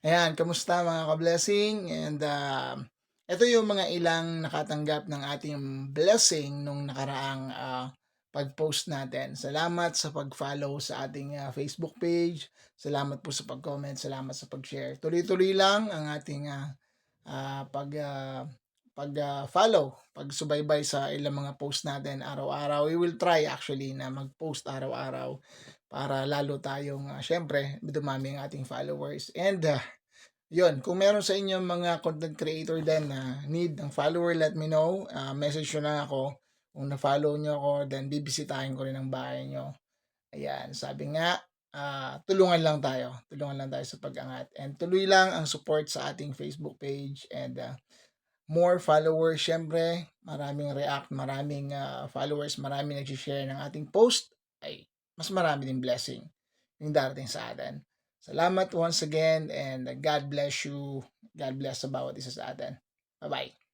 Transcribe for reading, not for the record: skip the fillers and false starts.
Ayan, kamusta mga ka-blessing? And ito yung mga ilang nakatanggap ng ating blessing nung nakaraang pag-post natin. Salamat sa pag-follow sa ating Facebook page. Salamat po sa pag-comment. Salamat sa pag-share. Tuloy-tuloy lang ang ating follow, pagsubaybay sa ilang mga post natin araw-araw. We will try actually na mag-post araw-araw para lalo tayong syempre dumami ang ating followers. And 'yun, kung meron sa inyo mga content creator din na need ng follower, let me know. Message nyo lang ako. Kung na-follow nyo ako, then bibisitahin ko rin ang bahay nyo. Ayan, sabi nga, tulungan lang tayo sa pag-angat. And tuloy lang ang support sa ating Facebook page and more followers syempre, maraming react, maraming followers, maraming nag-share ng ating post, ay mas marami din blessing yung darating sa atin. Salamat once again and God bless you. God bless sa bawat isa sa atin. Bye-bye.